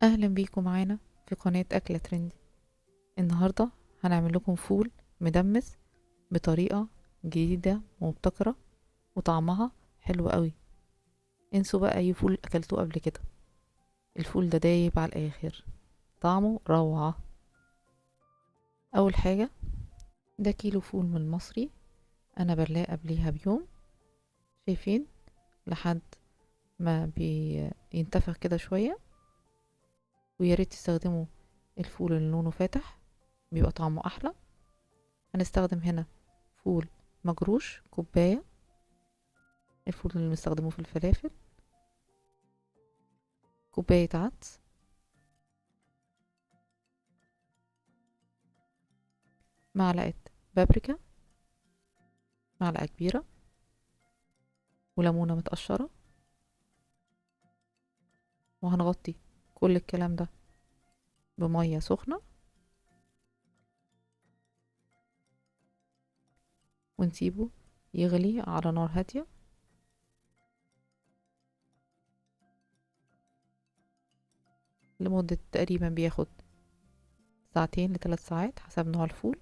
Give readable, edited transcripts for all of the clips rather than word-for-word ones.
اهلا بيكم معانا في قناة اكلة ترندي. النهاردة هنعمل لكم فول مدمس بطريقة جديدة ومبتكرة وطعمها حلو قوي. انسوا بقى اي فول اكلتوه قبل كده. الفول ده دايب على الاخر، طعمه روعة. اول حاجة، ده كيلو فول من المصري، انا بقلاه قبليها بيوم. شايفين؟ لحد ما بينتفخ كده شوية. وياريت تستخدموا الفول اللي لونه فاتح، بيبقى طعمه احلى. هنستخدم هنا فول مجروش كوباية، الفول اللي بنستخدمه في الفلافل، كوباية عدس، معلقة بابريكا، معلقة كبيرة، وليمونة متقشرة. وهنغطي كل الكلام ده بمية سخنة، ونسيبه يغلي على نار هادية لمدة تقريبا بياخد ساعتين لثلاث ساعات حسب نوع الفول.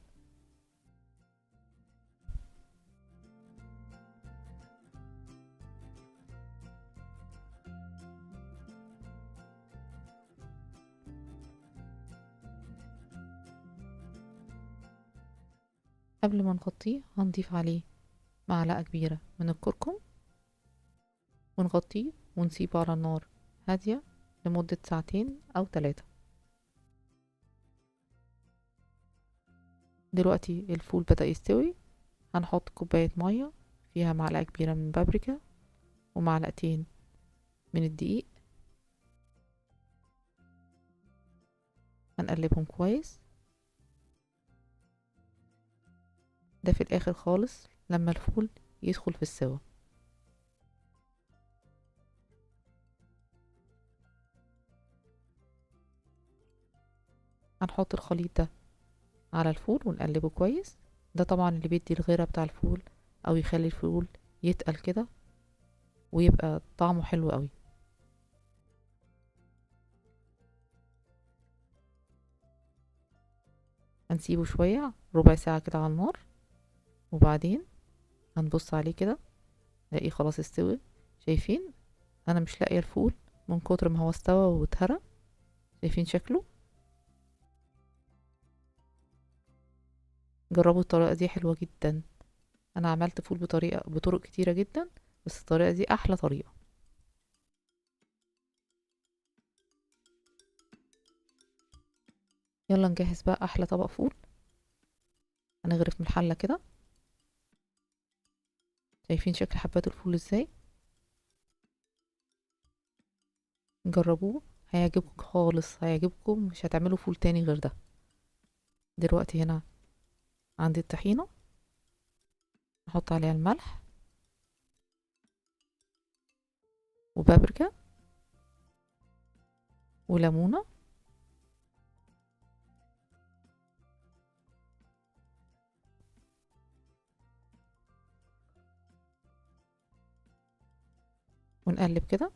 قبل ما نغطيه هنضيف عليه معلقة كبيرة من الكركم، ونغطيه ونسيبه على النار هادية لمدة ساعتين أو ثلاثة. دلوقتي الفول بدأ يستوي، هنحط كوباية مية فيها معلقة كبيرة من بابريكا ومعلقتين من الدقيق. هنقلبهم كويس، ده في الآخر خالص لما الفول يدخل في السوا. هنحط الخليط ده على الفول ونقلبه كويس. ده طبعا اللي بيدي الغيرة بتاع الفول، أو يخلي الفول يتقل كده ويبقى طعمه حلو قوي. هنسيبه شوية ربع ساعة كده على النار، وبعدين هنبص عليه كده نلاقيه خلاص استوى. شايفين؟ انا مش لاقيه الفول من كتر ما هو استوى واتهرى. شايفين شكله؟ جربوا الطريقه دي، حلوه جدا. انا عملت فول بطرق كتيره جدا، بس الطريقه دي احلى طريقه. يلا نجهز بقى احلى طبق فول. هنغرف من الحله كده. شايفين شكل حبات الفول ازاي؟ جربوه، هيعجبكم خالص، هيعجبكم، مش هتعملوا فول تاني غير ده. دلوقتي هنا عندي الطحينه، نحط عليها الملح وبابريكا وليمونه، ونقلب كده.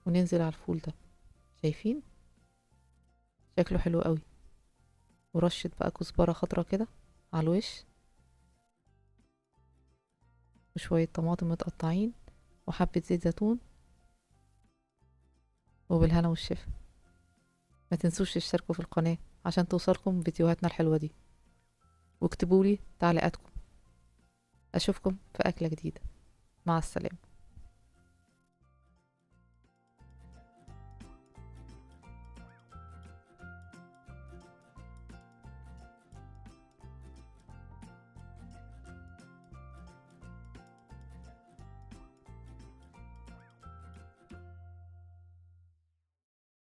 وننزل على الفول ده. شايفين شكله حلو قوي؟ ورشة بقى كزبرة خضرا كده على الوش، وشوية طماطم متقطعين، وحبة زيت زيتون. وبالهنا والشفا. ما تنسوش تشتركوا في القناة عشان توصلكم فيديوهاتنا الحلوة دي، واكتبولي تعليقاتكم. أشوفكم في أكلة جديدة. مع السلامة.